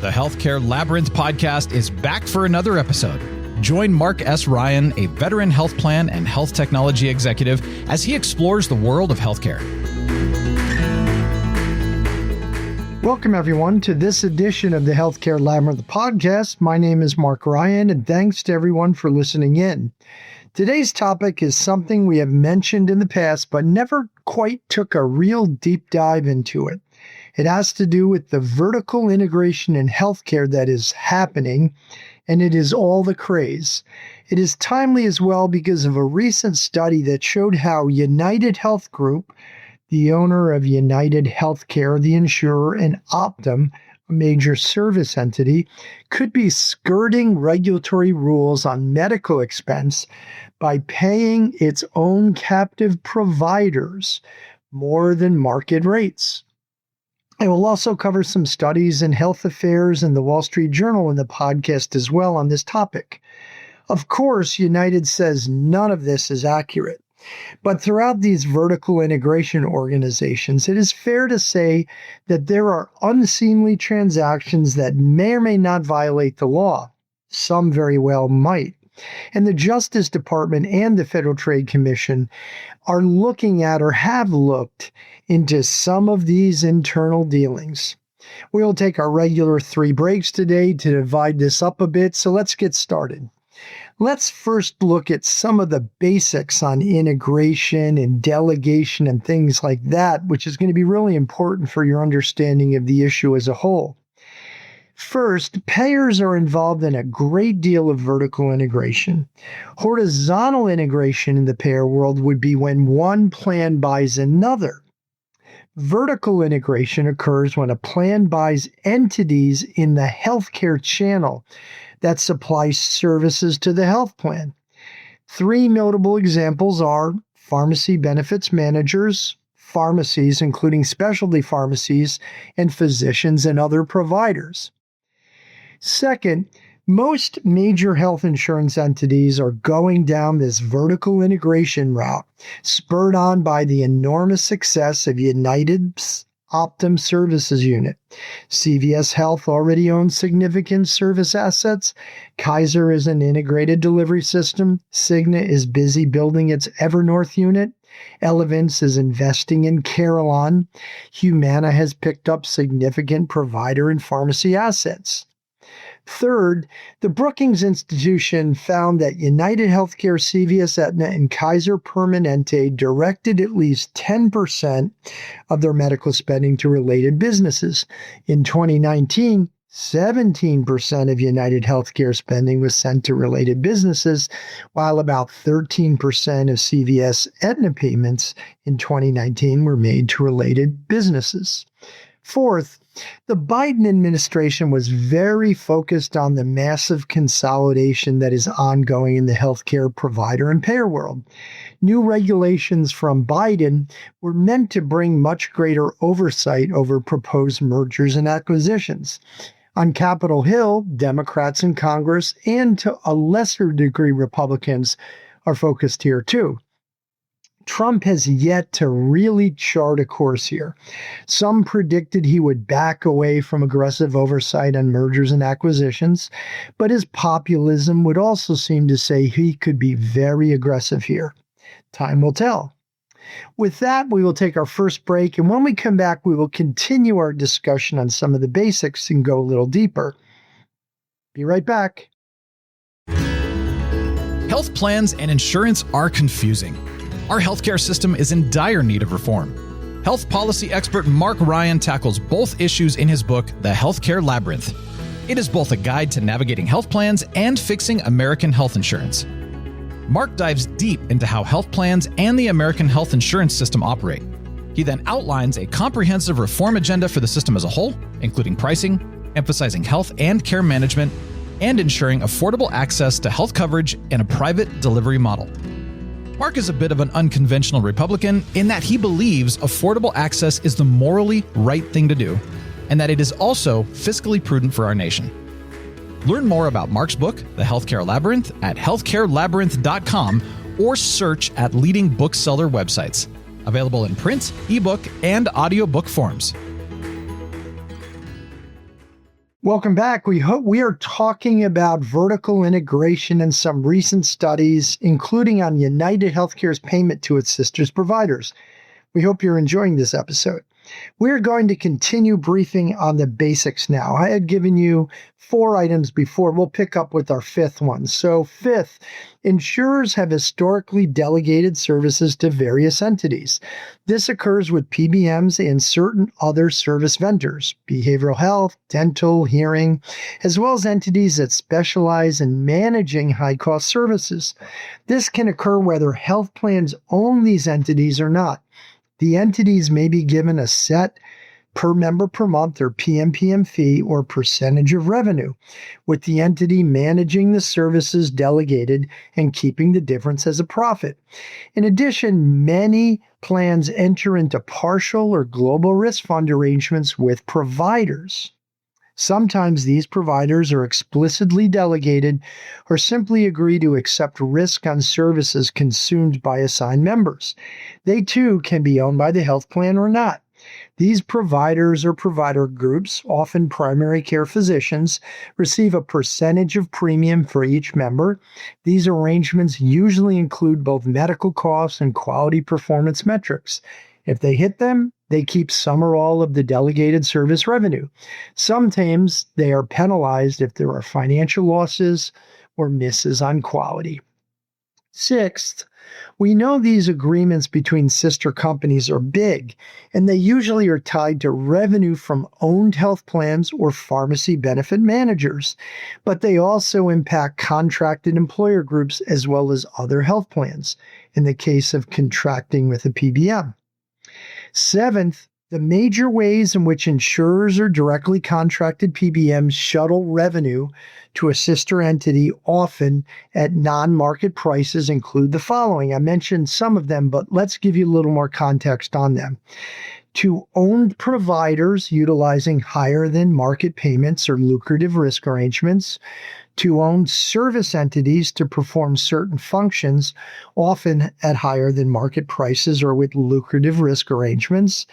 The Healthcare Labyrinth Podcast is back for another episode. Join Marc S. Ryan, a veteran health plan and health technology executive, as he explores the world of healthcare. Welcome, everyone, to this edition of the Healthcare Labyrinth Podcast. My name is Marc Ryan, and thanks to everyone for listening in. Today's topic is something we have mentioned in the past, but never quite took a real deep dive into it. It has to do with the vertical integration in healthcare that is happening, and it is all the craze. It is timely as well because of a recent study that showed how UnitedHealth Group, the owner of UnitedHealthcare, the insurer, and Optum, a major service entity, could be skirting regulatory rules on medical expense by paying its own captive providers more than market rates. I will also cover some studies in health affairs in the Wall Street Journal in the podcast as well on this topic. Of course, United says none of this is accurate. But throughout these vertical integration organizations, it is fair to say that there are unseemly transactions that may or may not violate the law. Some very well might. And the Justice Department and the Federal Trade Commission are looking at or have looked into some of these internal dealings. We'll take our regular 3 breaks today to divide this up a bit, so let's get started. Let's first look at some of the basics on integration and delegation and things like that, which is going to be really important for your understanding of the issue as a whole. First, payers are involved in a great deal of vertical integration. Horizontal integration in the payer world would be when one plan buys another. Vertical integration occurs when a plan buys entities in the healthcare channel that supply services to the health plan. 3 notable examples are pharmacy benefits managers, pharmacies, including specialty pharmacies, and physicians and other providers. Second, most major health insurance entities are going down this vertical integration route, spurred on by the enormous success of United's Optum Services Unit. CVS Health already owns significant service assets. Kaiser is an integrated delivery system. Cigna is busy building its Evernorth unit. Elevance is investing in Carelon. Humana has picked up significant provider and pharmacy assets. Third, the Brookings Institution found that UnitedHealthcare, CVS, Aetna, and Kaiser Permanente directed at least 10% of their medical spending to related businesses. In 2019, 17% of UnitedHealthcare spending was sent to related businesses, while about 13% of CVS Aetna payments in 2019 were made to related businesses. Fourth, the Biden administration was very focused on the massive consolidation that is ongoing in the healthcare provider and payer world. New regulations from Biden were meant to bring much greater oversight over proposed mergers and acquisitions. On Capitol Hill, Democrats in Congress, and to a lesser degree Republicans, are focused here too. Trump has yet to really chart a course here. Some predicted he would back away from aggressive oversight on mergers and acquisitions, but his populism would also seem to say he could be very aggressive here. Time will tell. With that, we will take our first break, and when we come back, we will continue our discussion on some of the basics and go a little deeper. Be right back. Health plans and insurance are confusing. Our healthcare system is in dire need of reform. Health policy expert Marc Ryan tackles both issues in his book, The Healthcare Labyrinth. It is both a guide to navigating health plans and fixing American health insurance. Marc dives deep into how health plans and the American health insurance system operate. He then outlines a comprehensive reform agenda for the system as a whole, including pricing, emphasizing health and care management, and ensuring affordable access to health coverage and a private delivery model. Marc is a bit of an unconventional Republican in that he believes affordable access is the morally right thing to do, and that it is also fiscally prudent for our nation. Learn more about Marc's book, The Healthcare Labyrinth, at healthcarelabyrinth.com or search at leading bookseller websites. Available in print, ebook, and audiobook forms. Welcome back. We are talking about vertical integration and some recent studies, including on UnitedHealthcare's payment to its sisters providers. We hope you're enjoying this episode. We're going to continue briefing on the basics now. I had given you 4 items before. We'll pick up with our 5th one. So 5th, insurers have historically delegated services to various entities. This occurs with PBMs and certain other service vendors, behavioral health, dental, hearing, as well as entities that specialize in managing high-cost services. This can occur whether health plans own these entities or not. The entities may be given a set per member per month or PMPM fee or percentage of revenue, with the entity managing the services delegated and keeping the difference as a profit. In addition, many plans enter into partial or global risk fund arrangements with providers. Sometimes these providers are explicitly delegated or simply agree to accept risk on services consumed by assigned members. They too can be owned by the health plan or not. These providers or provider groups, often primary care physicians, receive a percentage of premium for each member. These arrangements usually include both medical costs and quality performance metrics. If they hit them, they keep some or all of the delegated service revenue. Sometimes they are penalized if there are financial losses or misses on quality. 6th, we know these agreements between sister companies are big, and they usually are tied to revenue from owned health plans or pharmacy benefit managers, but they also impact contracted employer groups as well as other health plans, in the case of contracting with a PBM. 7th, the major ways in which insurers or directly contracted PBMs shuttle revenue to a sister entity, often at non-market prices, include the following. I mentioned some of them, but let's give you a little more context on them. To owned providers utilizing higher than market payments or lucrative risk arrangements, to own service entities to perform certain functions, often at higher than market prices or with lucrative risk arrangements,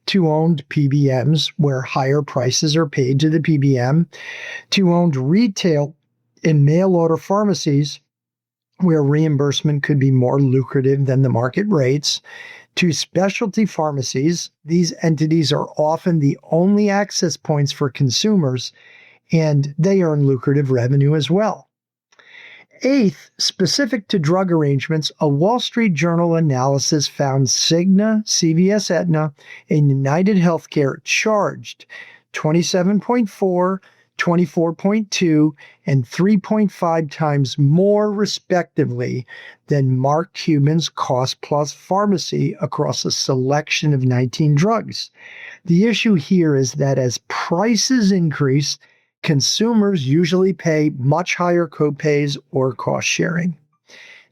to owned PBMs where higher prices are paid to the PBM, to owned retail and mail order pharmacies where reimbursement could be more lucrative than the market rates, to specialty pharmacies. These entities are often the only access points for consumers, and they earn lucrative revenue as well. 8th, specific to drug arrangements, a Wall Street Journal analysis found Cigna, CVS Aetna, and UnitedHealthcare charged 27.4, 24.2, and 3.5 times more, respectively, than Mark Cuban's Cost Plus Pharmacy across a selection of 19 drugs. The issue here is that as prices increase, consumers usually pay much higher copays or cost sharing.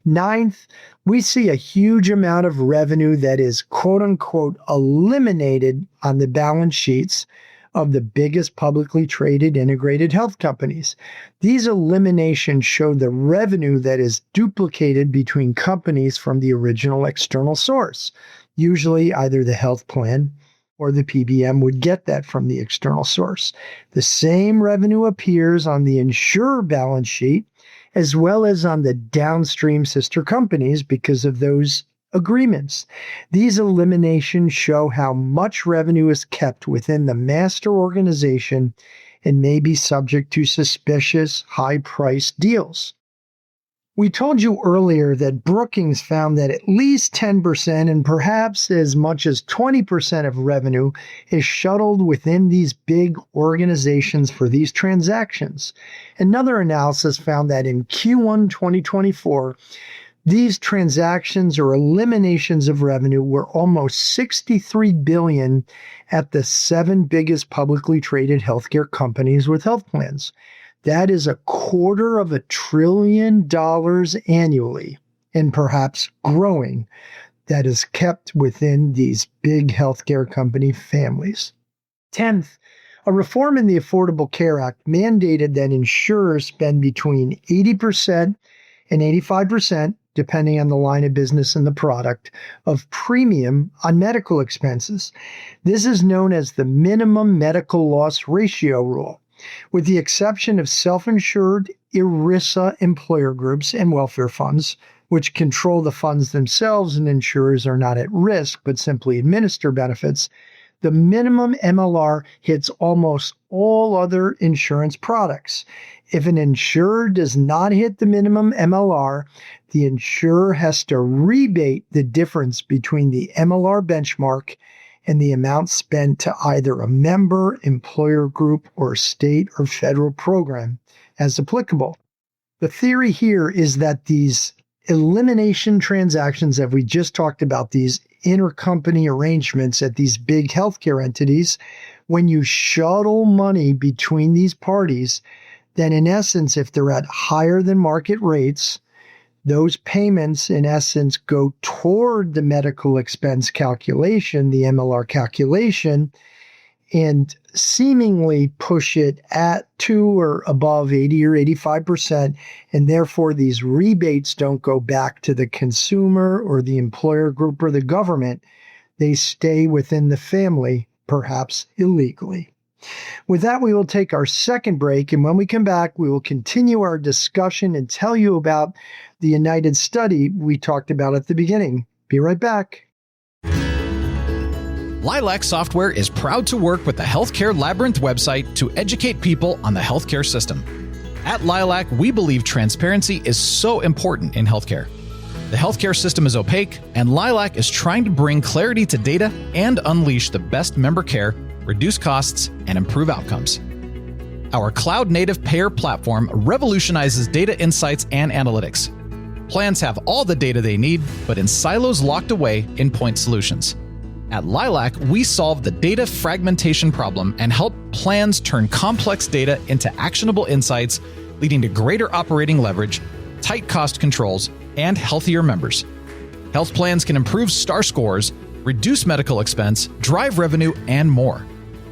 9th, we see a huge amount of revenue that is quote unquote eliminated on the balance sheets of the biggest publicly traded integrated health companies. These eliminations show the revenue that is duplicated between companies from the original external source. Usually either the health plan or the PBM would get that from the external source. The same revenue appears on the insurer balance sheet as well as on the downstream sister companies because of those agreements. These eliminations show how much revenue is kept within the master organization and may be subject to suspicious high-priced deals. We told you earlier that Brookings found that at least 10% and perhaps as much as 20% of revenue is shuttled within these big organizations for these transactions. Another analysis found that in Q1 2024, these transactions or eliminations of revenue were almost $63 billion at the 7 biggest publicly traded healthcare companies with health plans. That is $250 billion annually, and perhaps growing, that is kept within these big healthcare company families. 10th, a reform in the Affordable Care Act mandated that insurers spend between 80% and 85%, depending on the line of business and the product, of premium on medical expenses. This is known as the minimum medical loss ratio rule. With the exception of self-insured ERISA employer groups and welfare funds, which control the funds themselves and insurers are not at risk but simply administer benefits, the minimum MLR hits almost all other insurance products. If an insurer does not hit the minimum MLR, the insurer has to rebate the difference between the MLR benchmark and the amount spent to either a member, employer group, or state or federal program as applicable. The theory here is that these elimination transactions that we just talked about, these intercompany arrangements at these big healthcare entities, when you shuttle money between these parties, then in essence, if they're at higher than market rates, those payments in essence go toward the medical expense calculation, the MLR calculation, and seemingly push it at to or above 80 or 85%, and therefore these rebates don't go back to the consumer or the employer group or the government. They stay within the family, perhaps illegally. With that, we will take our second break, and when we come back, we will continue our discussion and tell you about the United study we talked about at the beginning. Be right back. Lilac Software is proud to work with the Healthcare Labyrinth website to educate people on the healthcare system. At Lilac, we believe transparency is so important in healthcare. The healthcare system is opaque, and Lilac is trying to bring clarity to data and unleash the best member care, reduce costs, and improve outcomes. Our cloud-native payer platform revolutionizes data insights and analytics. Plans have all the data they need, but in silos locked away in point solutions. At Lilac, we solve the data fragmentation problem and help plans turn complex data into actionable insights, leading to greater operating leverage, tight cost controls, and healthier members. Health plans can improve STAR scores, reduce medical expense, drive revenue, and more.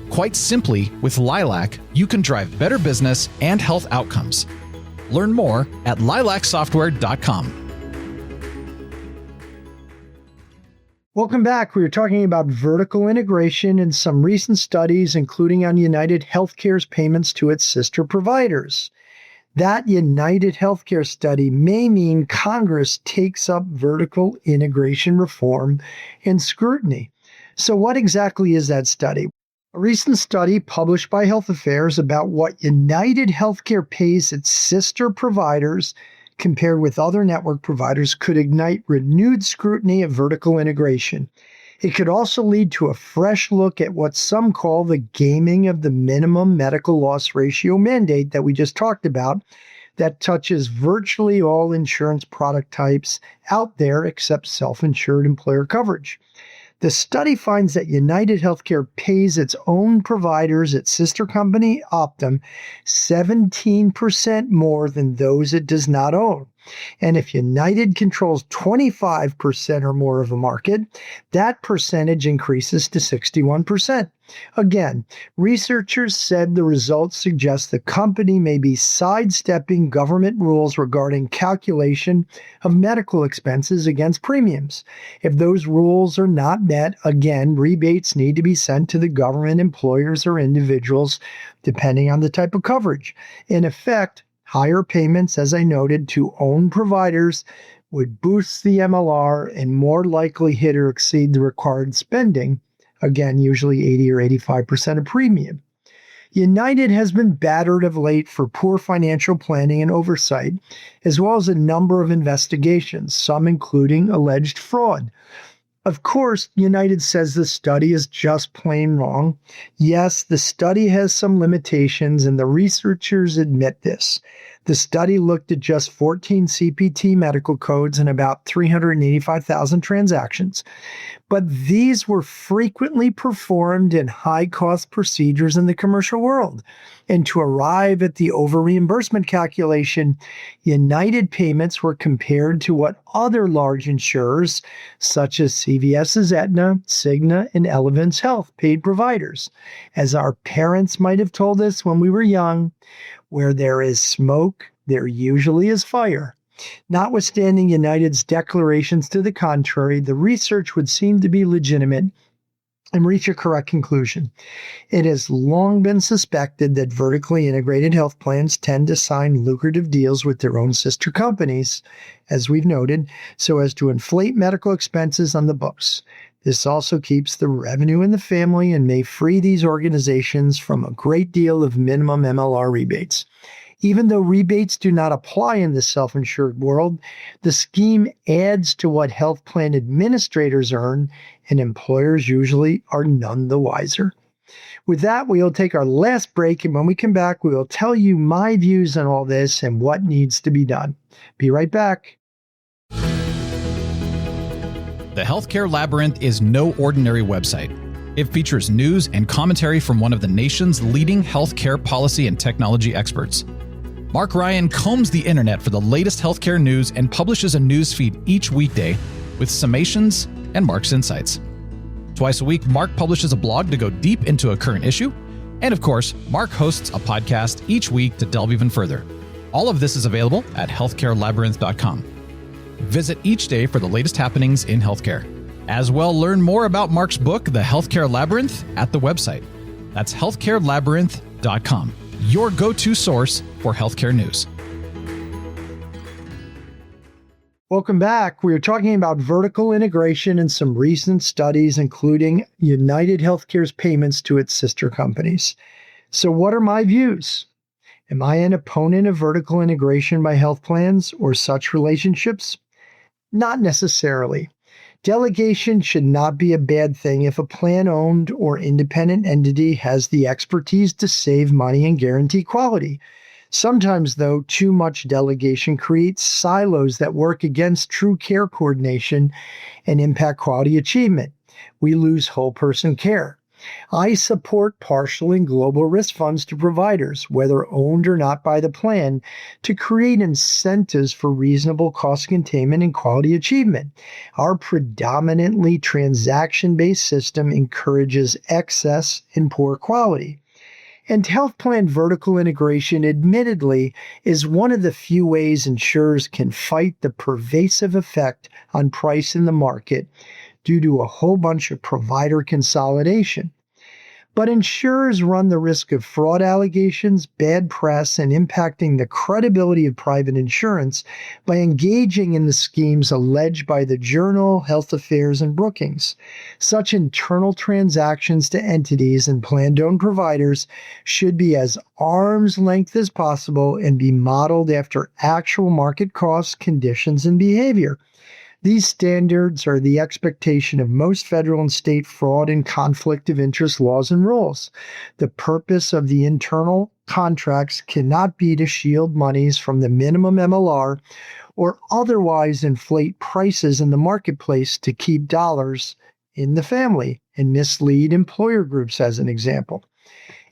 Quite simply, with Lilac, you can drive better business and health outcomes. Learn more at lilacsoftware.com. Welcome back. We were talking about vertical integration and some recent studies, including on UnitedHealthcare's payments to its sister providers. That UnitedHealthcare study may mean Congress takes up vertical integration reform and scrutiny. So what exactly is that study? A recent study published by Health Affairs about what UnitedHealthcare pays its sister providers compared with other network providers could ignite renewed scrutiny of vertical integration. It could also lead to a fresh look at what some call the gaming of the minimum medical loss ratio mandate that we just talked about, that touches virtually all insurance product types out there except self-insured employer coverage. The study finds that UnitedHealthcare pays its own providers, its sister company, Optum, 17% more than those it does not own. And if United controls 25% or more of a market, that percentage increases to 61%. Again, researchers said the results suggest the company may be sidestepping government rules regarding calculation of medical expenses against premiums. If those rules are not met, again, rebates need to be sent to the government, employers, or individuals, depending on the type of coverage. In effect, higher payments, as I noted, to own providers would boost the MLR and more likely hit or exceed the required spending, again, usually 80 or 85% of premium. United has been battered of late for poor financial planning and oversight, as well as a number of investigations, some including alleged fraud. Of course, United says the study is just plain wrong. Yes, the study has some limitations, and the researchers admit this. The study looked at just 14 CPT medical codes and about 385,000 transactions. But these were frequently performed in high-cost procedures in the commercial world. And to arrive at the over-reimbursement calculation, United payments were compared to what other large insurers, such as CVS's Aetna, Cigna, and Elevance Health, paid providers. As our parents might have told us when we were young, where there is smoke, there usually is fire. Notwithstanding United's declarations to the contrary, the research would seem to be legitimate, and reach a correct conclusion. It has long been suspected that vertically integrated health plans tend to sign lucrative deals with their own sister companies, as we've noted, so as to inflate medical expenses on the books. This also keeps the revenue in the family and may free these organizations from a great deal of minimum MLR rebates. Even though rebates do not apply in the self-insured world, the scheme adds to what health plan administrators earn, and employers usually are none the wiser. With that, we will take our last break, and when we come back, we will tell you my views on all this and what needs to be done. Be right back. The Healthcare Labyrinth is no ordinary website. It features news and commentary from one of the nation's leading healthcare policy and technology experts. Marc Ryan combs the internet for the latest healthcare news and publishes a news feed each weekday with summations and Marc's insights. Twice a week, Marc publishes a blog to go deep into a current issue. And of course, Marc hosts a podcast each week to delve even further. All of this is available at healthcarelabyrinth.com. Visit each day for the latest happenings in healthcare. As well, learn more about Marc's book, The Healthcare Labyrinth, at the website. That's healthcarelabyrinth.com, your go-to source for healthcare news. Welcome back. We are talking about vertical integration and some recent studies, including UnitedHealthcare's payments to its sister companies. So what are my views? Am I an opponent of vertical integration by health plans or such relationships? Not necessarily. Delegation should not be a bad thing if a plan-owned or independent entity has the expertise to save money and guarantee quality. Sometimes, though, too much delegation creates silos that work against true care coordination and impact quality achievement. We lose whole person care. I support partial and global risk funds to providers, whether owned or not by the plan, to create incentives for reasonable cost containment and quality achievement. Our predominantly transaction-based system encourages excess and poor quality. And health plan vertical integration, admittedly, is one of the few ways insurers can fight the pervasive effect on price in the market due to a whole bunch of provider consolidation. But insurers run the risk of fraud allegations, bad press, and impacting the credibility of private insurance by engaging in the schemes alleged by the Journal, Health Affairs, and Brookings. Such internal transactions to entities and plan-owned providers should be as arm's length as possible and be modeled after actual market costs, conditions, and behavior. These standards are the expectation of most federal and state fraud and conflict of interest laws and rules. The purpose of the internal contracts cannot be to shield monies from the minimum MLR or otherwise inflate prices in the marketplace to keep dollars in the family and mislead employer groups, as an example.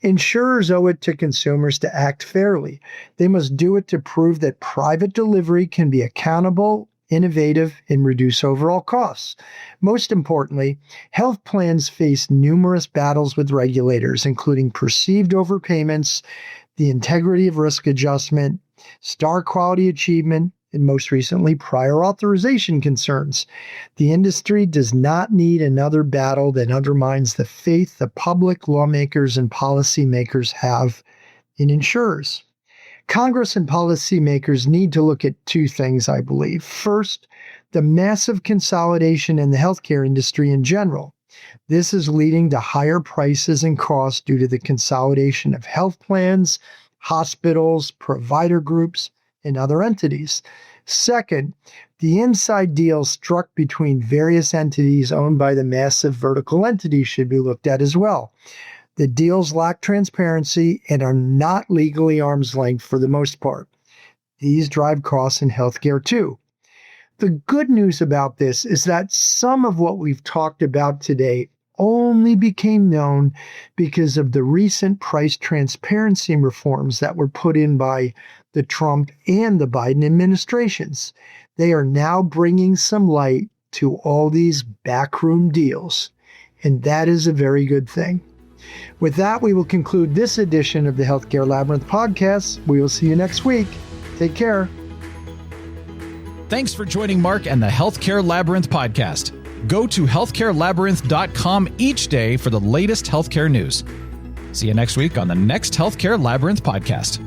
Insurers owe it to consumers to act fairly. They must do it to prove that private delivery can be accountable, innovative, and reduce overall costs. Most importantly, health plans face numerous battles with regulators, including perceived overpayments, the integrity of risk adjustment, star quality achievement, and most recently, prior authorization concerns. The industry does not need another battle that undermines the faith the public, lawmakers, and policymakers have in insurers. Congress and policymakers need to look at two things, I believe. First, the massive consolidation in the healthcare industry in general. This is leading to higher prices and costs due to the consolidation of health plans, hospitals, provider groups, and other entities. Second, the inside deals struck between various entities owned by the massive vertical entities should be looked at as well. The deals lack transparency and are not legally arm's length for the most part. These drive costs in healthcare too. The good news about this is that some of what we've talked about today only became known because of the recent price transparency reforms that were put in by the Trump and the Biden administrations. They are now bringing some light to all these backroom deals, and that is a very good thing. With that, we will conclude this edition of the Healthcare Labyrinth Podcast. We will see you next week. Take care. Thanks for joining Marc and the Healthcare Labyrinth Podcast. Go to healthcarelabyrinth.com each day for the latest healthcare news. See you next week on the next Healthcare Labyrinth podcast.